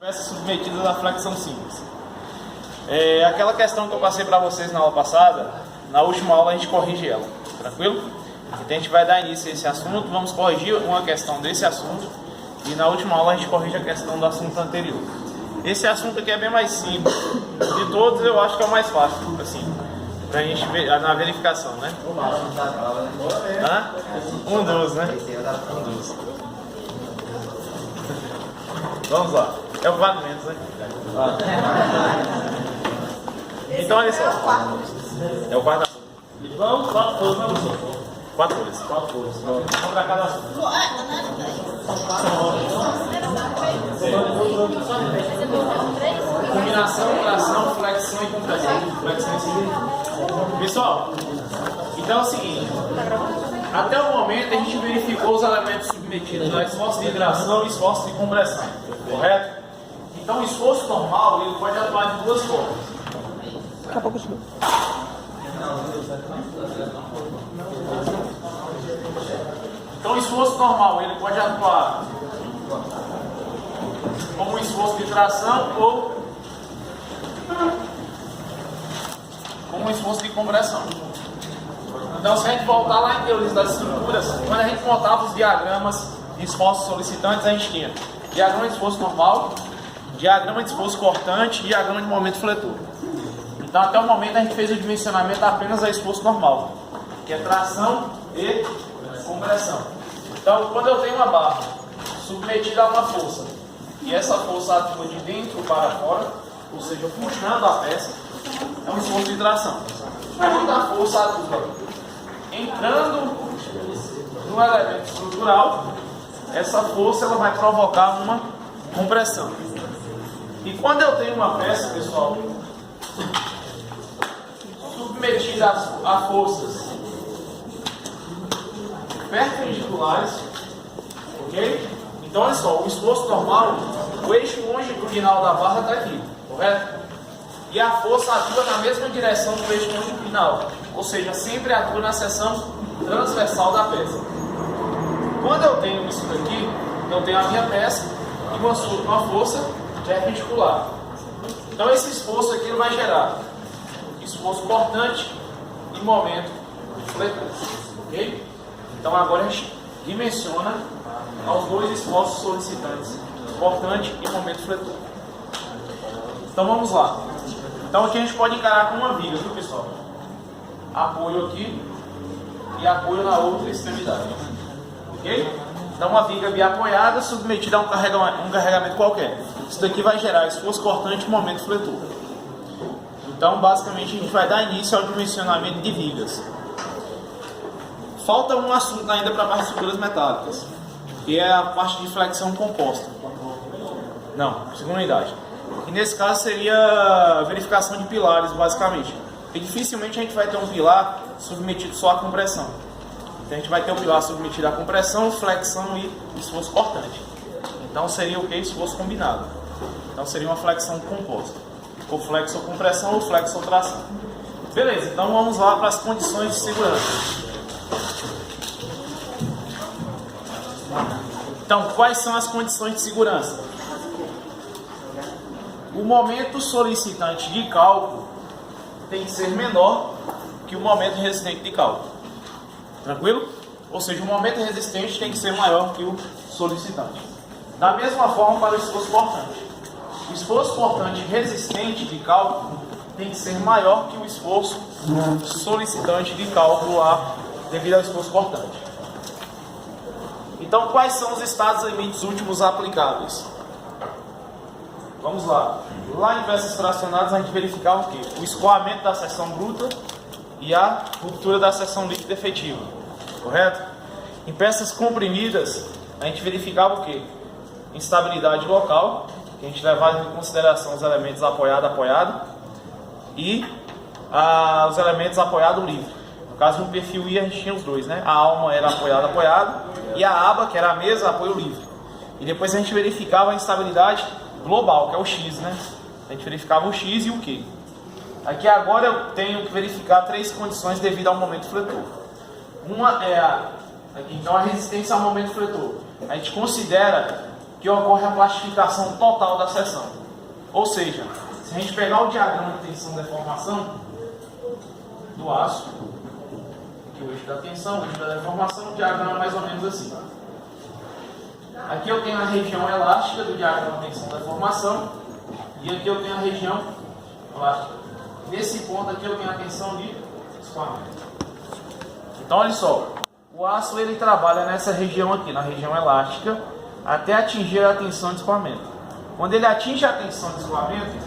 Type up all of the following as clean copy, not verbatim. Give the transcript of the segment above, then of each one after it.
Peças submetidas à flexão simples. Aquela questão que eu passei para vocês na aula passada, na última aula a gente corrige ela, tranquilo? Então a gente vai dar início a esse assunto, vamos corrigir uma questão desse assunto e na última aula a gente corrige a questão do assunto anterior. Esse assunto aqui é bem mais simples, de todos eu acho que é o mais fácil, assim, pra gente ver na verificação, né? Um dos, né? Um dos. Vamos lá. É o quadro menos, né? Então, olha só. É o quarto. Vamos, 4 folhas, não, professor? 4 folhas. 4 folhas. Vamos para cada assunto. Combinação, tração, flexão e compressão. Flexão e seguida. Pessoal, então é o seguinte. Até o momento a gente verificou os elementos submetidos a esforço de tração e esforço de compressão. Correto? Então o esforço normal ele pode atuar de duas formas. Daqui a pouco eu te dou. Então o esforço normal ele pode atuar como um esforço de tração ou como um esforço de compressão. Então se a gente voltar lá em teorias das estruturas, quando a gente montava os diagramas de esforços solicitantes, a gente tinha diagrama de esforço normal, diagrama de esforço cortante e diagrama de momento fletor. Então até o momento a gente fez o dimensionamento apenas a esforço normal, que é tração e compressão. Então quando eu tenho uma barra submetida a uma força, e essa força atua de dentro para fora, ou seja, puxando a peça, é um esforço de tração. Quando a força atua entrando no elemento estrutural, essa força ela vai provocar uma compressão. E quando eu tenho uma peça, pessoal, submetida a forças perpendiculares, ok? Então, olha só, o esforço normal, o eixo longitudinal da barra está aqui, correto? E a força atua na mesma direção do eixo longitudinal, ou seja, sempre atua na seção transversal da peça. Quando eu tenho isso daqui, eu tenho a minha peça e uma força perpendicular. Então esse esforço aqui vai gerar esforço cortante e momento fletor, ok? Então agora a gente dimensiona aos dois esforços solicitantes, cortante e momento fletor. Então vamos lá. Então aqui a gente pode encarar com uma viga, viu pessoal? Apoio aqui e apoio na outra extremidade. Ok? Então uma viga biapoiada submetida a um carregamento qualquer. Isso daqui vai gerar esforço cortante e momento fletor. Então basicamente a gente vai dar início ao dimensionamento de vigas. Falta um assunto ainda para as estruturas metálicas, que é a parte de flexão composta. Não, segunda unidade. E nesse caso seria a verificação de pilares, basicamente. E dificilmente a gente vai ter um pilar submetido só à compressão. Então a gente vai ter um pilar submetido à compressão, flexão e esforço cortante. Então seria o que? Esforço combinado. Então seria uma flexão composta. Ou flexo ou compressão, ou flexo ou tração. Beleza, então vamos lá para as condições de segurança. Então, quais são as condições de segurança? O momento solicitante de cálculo tem que ser menor que o momento resistente de cálculo. Tranquilo? Ou seja, o momento resistente tem que ser maior que o solicitante. Da mesma forma para o esforço cortante. O esforço cortante resistente de cálculo tem que ser maior que o esforço solicitante de cálculo devido ao esforço cortante. Então, quais são os estados limites últimos aplicáveis? Vamos lá. Lá em peças fracionadas a gente verificava o quê? O escoamento da seção bruta e a ruptura da seção líquida efetiva. Correto? Em peças comprimidas a gente verificava o quê? Instabilidade local, que a gente levava em consideração os elementos apoiado e os elementos apoiado livre. No caso, no perfil I a gente tinha os dois, né? A alma era apoiado e a aba, que era a mesa, apoio livre. E depois a gente verificava a instabilidade global, que é o X, né? A gente verificava o X e o Q. Aqui agora eu tenho que verificar 3 condições devido ao momento fletor. Uma é então a resistência ao momento fletor. A gente considera que ocorre a plastificação total da seção. Ou seja, se a gente pegar o diagrama de tensão e deformação do aço, aqui o eixo da tensão, o eixo da deformação, o diagrama é mais ou menos assim. Aqui eu tenho a região elástica do diagrama de tensão e deformação, e aqui eu tenho a região elástica. Nesse ponto aqui eu tenho a tensão de escoamento. Então olha só, o aço ele trabalha nessa região aqui, na região elástica, até atingir a tensão de escoamento. Quando ele atinge a tensão de escoamento,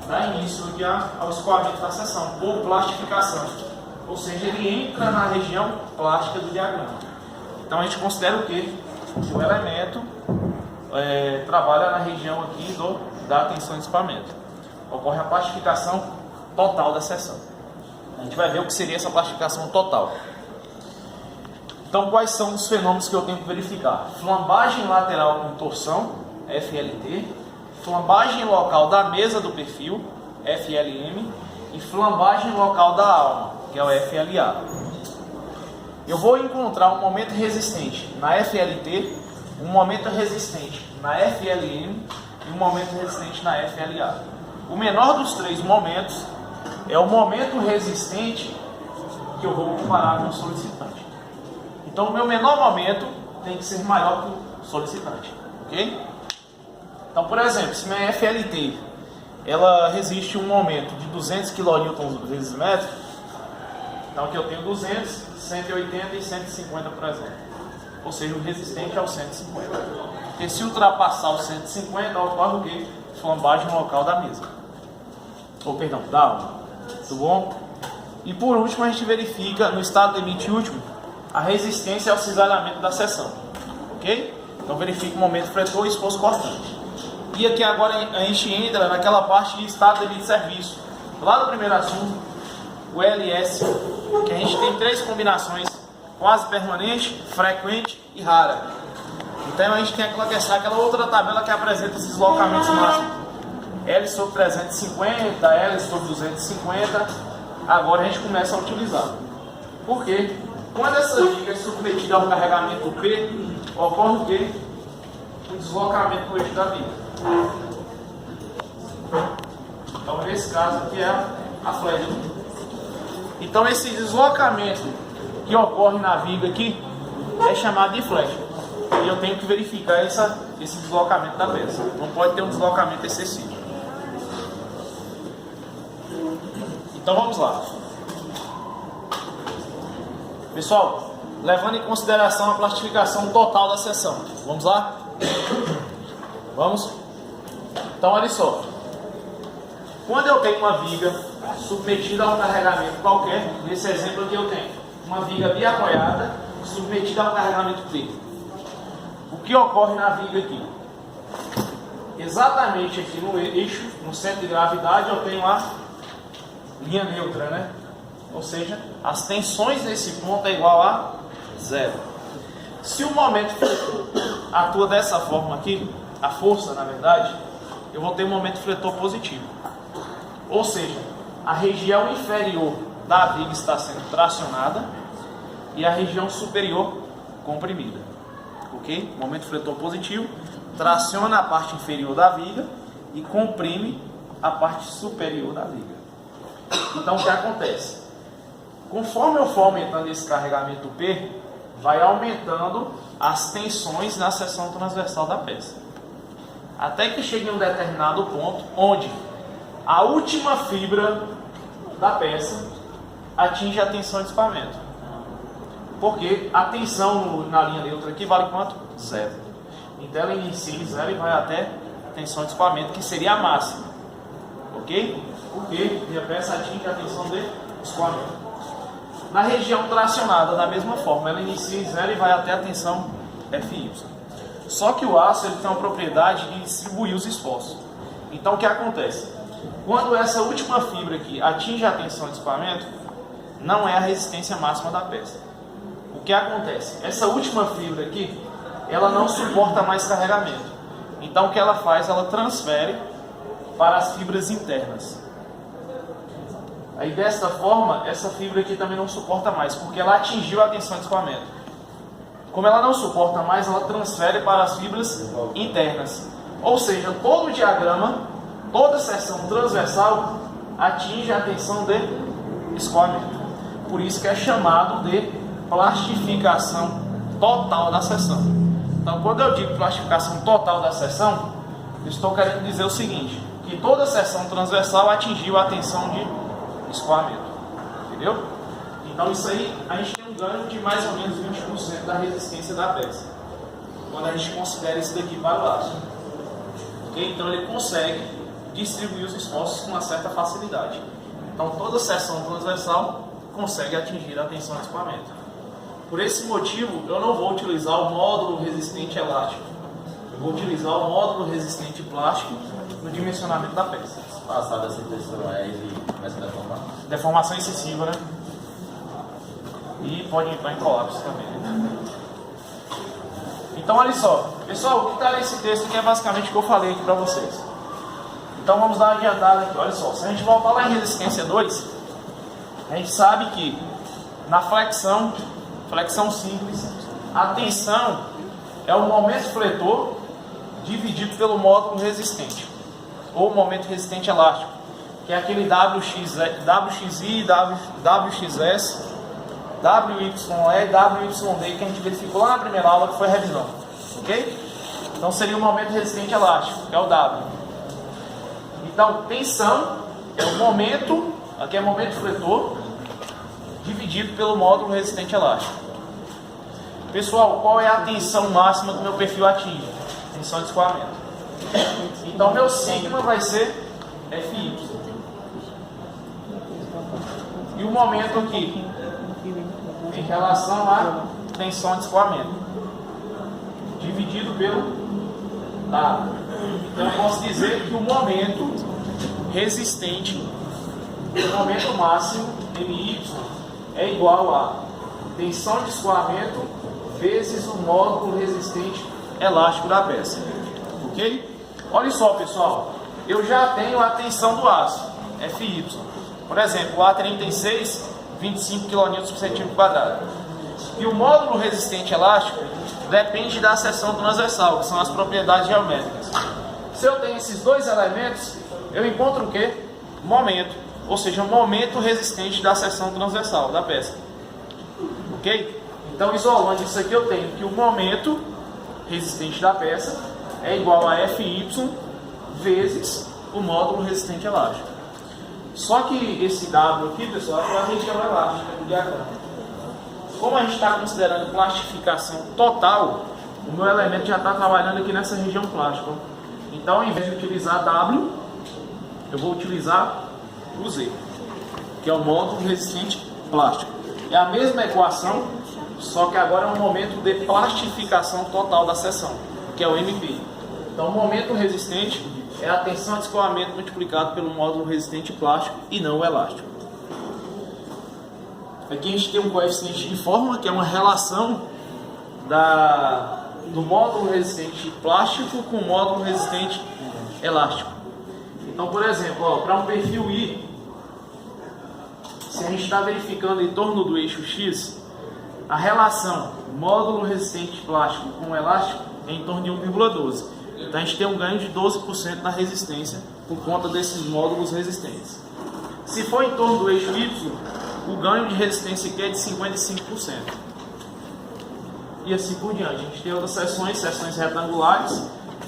dá início aqui ao escoamento da seção, ou plastificação. Ou seja, ele entra na região plástica do diagrama. Então a gente considera o quê? Que o elemento trabalha na região aqui da tensão de escoamento. Ocorre a plastificação total da seção. A gente vai ver o que seria essa plastificação total. Então, quais são os fenômenos que eu tenho que verificar? Flambagem lateral com torção, FLT, flambagem local da mesa do perfil, FLM, e flambagem local da alma, que é o FLA. Eu vou encontrar um momento resistente na FLT, um momento resistente na FLM e um momento resistente na FLA. O menor dos três momentos é o momento resistente que eu vou comparar com o solicitante. Então, o meu menor momento tem que ser maior que o solicitante, ok? Então, por exemplo, se minha FLT ela resiste um momento de 200 kN vezes metro, então aqui eu tenho 200, 180 e 150, por exemplo. Ou seja, o resistente é o 150. Porque se ultrapassar o 150, ocorre o quê? Flambagem local da mesa. Ou, perdão, da alma. Tudo bom? E por último, a gente verifica no estado limite último a resistência ao cisalhamento da seção. Ok? Então verifica o momento fretor e esforço cortante. E aqui agora a gente entra naquela parte de estado limite de serviço. Lá no primeiro assunto, o LS, que a gente tem três combinações: quase permanente, frequente e rara. Então a gente tem aquela outra tabela que apresenta os deslocamentos máximos. L sobre 350, L sobre 250. Agora a gente começa a utilizar. Por quê? Quando essa viga é submetida ao carregamento P, ocorre o quê? O deslocamento no eixo da viga. Então nesse caso aqui é a flecha. Então esse deslocamento que ocorre na viga aqui é chamado de flecha. E eu tenho que verificar esse deslocamento da peça. Não pode ter um deslocamento excessivo. Então vamos lá. Pessoal, levando em consideração a plastificação total da seção. Vamos lá? Vamos? Então olha só. Quando eu tenho uma viga submetida a um carregamento qualquer, nesse exemplo aqui eu tenho uma viga biapoiada submetida a um carregamento P. O que ocorre na viga aqui? Exatamente aqui no eixo, no centro de gravidade, eu tenho a linha neutra, né? Ou seja, as tensões nesse ponto é igual a zero. Se o momento fletor atua dessa forma aqui, a força, na verdade, eu vou ter um momento fletor positivo. Ou seja, a região inferior da viga está sendo tracionada e a região superior comprimida. Ok? Momento fletor positivo traciona a parte inferior da viga e comprime a parte superior da viga. Então o que acontece? Conforme eu for aumentando esse carregamento P, vai aumentando as tensões na seção transversal da peça. Até que chegue em um determinado ponto onde a última fibra da peça atinge a tensão de escoamento. Porque a tensão na linha neutra aqui vale quanto? Zero. Então ela inicia em zero e vai até a tensão de escoamento, que seria a máxima. Ok? Porque minha peça atinge a tensão de escoamento. Na região tracionada, da mesma forma, ela inicia em zero e vai até a tensão FY. Só que o aço ele tem uma propriedade de distribuir os esforços. Então o que acontece? Quando essa última fibra aqui atinge a tensão de escoamento, não é a resistência máxima da peça. O que acontece? Essa última fibra aqui, ela não suporta mais carregamento. Então o que ela faz? Ela transfere para as fibras internas. Aí desta forma, essa fibra aqui também não suporta mais, porque ela atingiu a tensão de escoamento. Como ela não suporta mais, ela transfere para as fibras internas. Ou seja, todo diagrama, toda seção transversal atinge a tensão de escoamento. Por isso que é chamado de plastificação total da seção. Então, quando eu digo plastificação total da seção, eu estou querendo dizer o seguinte, que toda seção transversal atingiu a tensão de escoamento. Entendeu? Então, isso aí, a gente tem um ganho de mais ou menos 20% da resistência da peça, quando a gente considera isso daqui para o aço. Okay? Então, ele consegue distribuir os esforços com uma certa facilidade. Então, toda seção transversal consegue atingir a tensão de escoamento. Por esse motivo, eu não vou utilizar o módulo resistente elástico. Eu vou utilizar o módulo resistente plástico no dimensionamento da peça. Passada essa tensão aí, ele começa a deformar. Deformação excessiva, né? E pode entrar em colapso também. Né? Então, olha só. Pessoal, o que está nesse texto aqui é basicamente o que eu falei aqui para vocês. Então, vamos dar uma adiantada aqui. Olha só. Se a gente voltar lá em resistência 2, a gente sabe que na flexão simples, a tensão é o momento fletor dividido pelo módulo resistente, ou momento resistente elástico, que é aquele WXI, WXS, WYE e WYD que a gente verificou lá na primeira aula, que foi a revisão. Ok? Então seria o momento resistente elástico, que é o W. Então, tensão é o momento, aqui é momento fletor, dividido pelo módulo resistente elástico. Pessoal, qual é a tensão máxima que o meu perfil atinge? Tensão de escoamento. Então, meu sigma vai ser FY. E o momento aqui, em relação à tensão de escoamento, dividido pelo W. Então, eu posso dizer que o momento resistente, o momento máximo, MY, é igual a tensão de escoamento vezes o módulo resistente elástico da peça. Ok? Olha só, pessoal. Eu já tenho a tensão do aço, FY. Por exemplo, o A36, 25 kN por centímetro quadrado. E o módulo resistente elástico depende da seção transversal, que são as propriedades geométricas. Se eu tenho esses dois elementos, eu encontro o quê? Momento, ou seja, o momento resistente da seção transversal da peça. Ok? Então, isolando isso aqui, eu tenho que o momento resistente da peça é igual a FY vezes o módulo resistente elástico. Só que esse W aqui, pessoal, é a região elástica do diagrama. Como a gente está considerando plastificação total, o meu elemento já está trabalhando aqui nessa região plástica. Então, ao invés de utilizar W, eu vou utilizar o Z, que é o módulo resistente plástico. É a mesma equação, só que agora é um momento de plastificação total da seção, que é o MP. Então, o momento resistente é a tensão de escoamento multiplicado pelo módulo resistente plástico e não o elástico. Aqui a gente tem um coeficiente de fórmula, que é uma relação do módulo resistente plástico com o módulo resistente elástico. Então, por exemplo, para um perfil I, se a gente está verificando em torno do eixo X, a relação módulo resistente plástico com elástico é em torno de 1,12. Então a gente tem um ganho de 12% na resistência por conta desses módulos resistentes. Se for em torno do eixo Y, o ganho de resistência aqui é de 55%. E assim por diante. A gente tem outras seções retangulares,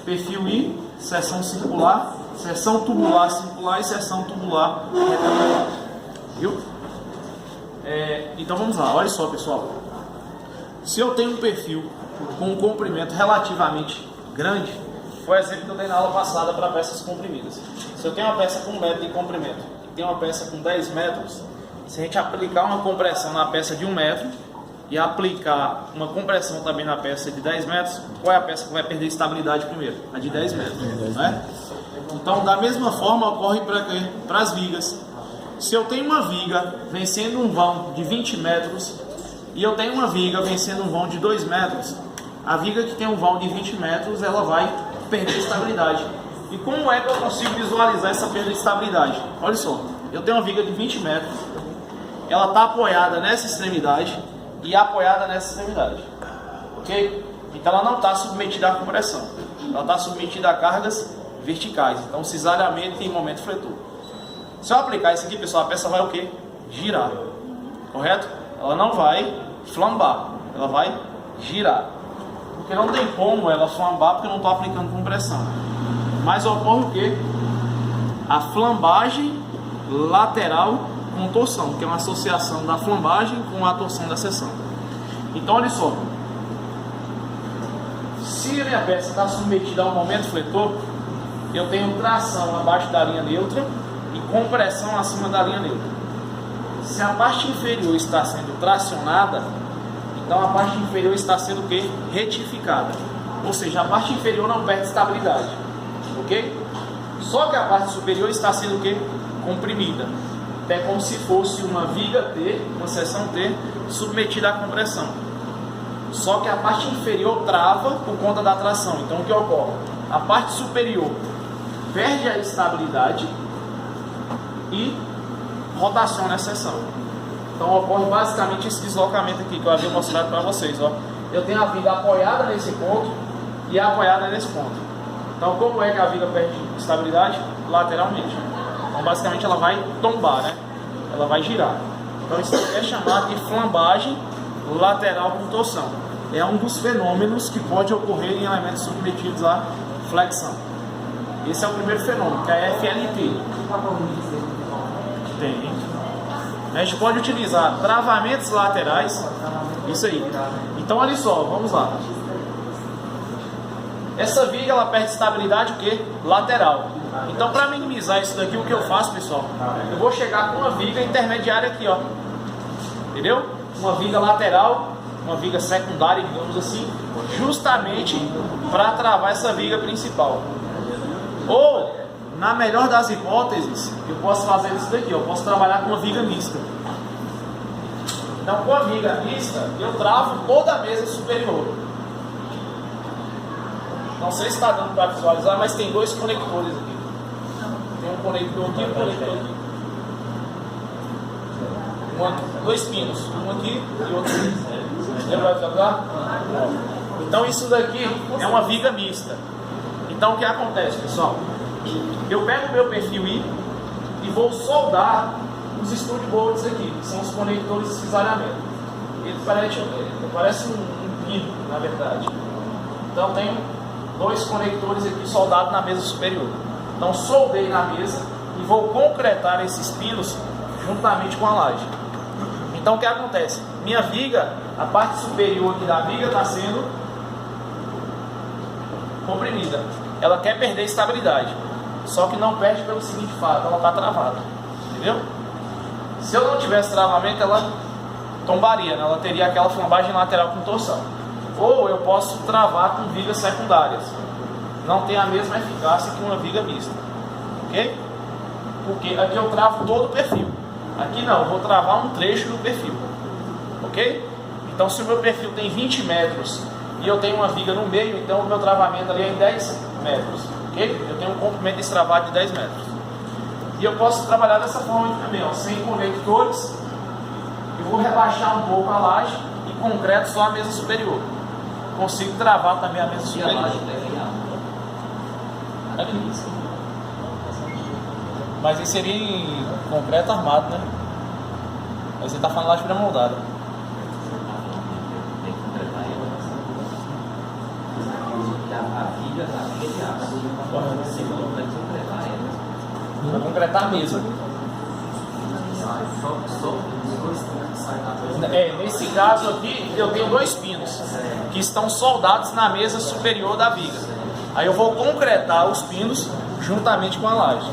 perfil I, seção circular, seção tubular circular e seção tubular retangular. Viu? Então vamos lá, olha só, pessoal. Se eu tenho um perfil com um comprimento relativamente grande, foi o exemplo que eu dei na aula passada para peças comprimidas. Se eu tenho uma peça com 1 metro de comprimento e tenho uma peça com 10 metros, se a gente aplicar uma compressão na peça de 1 metro e aplicar uma compressão também na peça de 10 metros, qual é a peça que vai perder estabilidade primeiro? A de 10 metros. Né? Então, da mesma forma, ocorre para as vigas. Se eu tenho uma viga vencendo um vão de 20 metros e eu tenho uma viga vencendo um vão de 2 metros, a viga que tem um vão de 20 metros, ela vai perder estabilidade. E como é que eu consigo visualizar essa perda de estabilidade? Olha só, eu tenho uma viga de 20 metros, ela está apoiada nessa extremidade e apoiada nessa extremidade. ok? Então ela não está submetida à compressão, ela está submetida a cargas verticais, então cisalhamento em momento fletor. Se eu aplicar isso aqui, pessoal, a peça vai o quê? Girar, correto? Ela não vai flambar, ela vai girar, porque não tem como ela flambar porque eu não estou aplicando compressão. Mas ocorre o quê? A flambagem lateral com torção, que é uma associação da flambagem com a torção da seção. Então olha só, se a minha peça está submetida a um momento fletor, eu tenho tração abaixo da linha neutra e compressão acima da linha neutra. Se a parte inferior está sendo tracionada, então a parte inferior está sendo o quê? Retificada. Ou seja, a parte inferior não perde estabilidade, ok? Só que a parte superior está sendo o quê? Comprimida. É como se fosse uma viga T, uma seção T, submetida à compressão. Só que a parte inferior trava por conta da tração. Então o que ocorre? A parte superior perde a estabilidade e rotaciona a seção. Então ocorre basicamente esse deslocamento aqui que eu havia mostrado para vocês. Ó. Eu tenho a viga apoiada nesse ponto e apoiada nesse ponto. Então como é que a viga perde estabilidade? Lateralmente. Então basicamente ela vai tombar, né? Ela vai girar. Então isso é chamado de flambagem lateral com torção. É um dos fenômenos que pode ocorrer em elementos submetidos à flexão. Esse é o primeiro fenômeno, que é a FLT. Tem. A gente pode utilizar travamentos laterais. Isso aí. Então olha só, vamos lá. Essa viga ela perde estabilidade o quê? Lateral. Então para minimizar isso daqui, o que eu faço, pessoal? Eu vou chegar com uma viga intermediária aqui, ó. Entendeu? Uma viga lateral, uma viga secundária, digamos assim, justamente para travar essa viga principal. Ou, na melhor das hipóteses, eu posso fazer isso daqui, eu posso trabalhar com uma viga mista. Então, com a viga mista, eu travo toda a mesa superior. Não sei se está dando para visualizar, mas tem dois conectores aqui. Tem um conector aqui e um conector aqui. Dois pinos, um aqui e outro aqui. Lembra de visualizar? Então isso daqui é uma viga mista. Então o que acontece, pessoal? Eu pego o meu perfil I e vou soldar os stud bolts aqui, que são os conectores de cisalhamento. Ele parece um pino, na verdade. Então tenho dois conectores aqui soldados na mesa superior. Então soldei na mesa e vou concretar esses pinos juntamente com a laje. Então o que acontece? Minha viga, a parte superior aqui da viga está sendo comprimida. Ela quer perder estabilidade, só que não perde pelo seguinte fato, ela está travada. Entendeu? Se eu não tivesse travamento, ela tombaria, né? Ela teria aquela flambagem lateral com torção. Ou eu posso travar com vigas secundárias. Não tem a mesma eficácia que uma viga mista. Ok? Porque aqui eu travo todo o perfil. Aqui não, eu vou travar um trecho do perfil. Ok? Então se o meu perfil tem 20 metros e eu tenho uma viga no meio, então o meu travamento ali é em 10 metros. Ok? Eu tenho um comprimento destravado de 10 metros. E eu posso trabalhar dessa forma aqui também, ó, sem conectores. Eu vou rebaixar um pouco a laje e concreto só a mesa superior. Consigo travar também a mesa superior. Mas isso seria em concreto armado, né? Aí você está falando laje pré-moldada. Para concretar mesmo. Nesse caso aqui eu tenho dois pinos que estão soldados na mesa superior da viga. Aí eu vou concretar os pinos juntamente com a laje.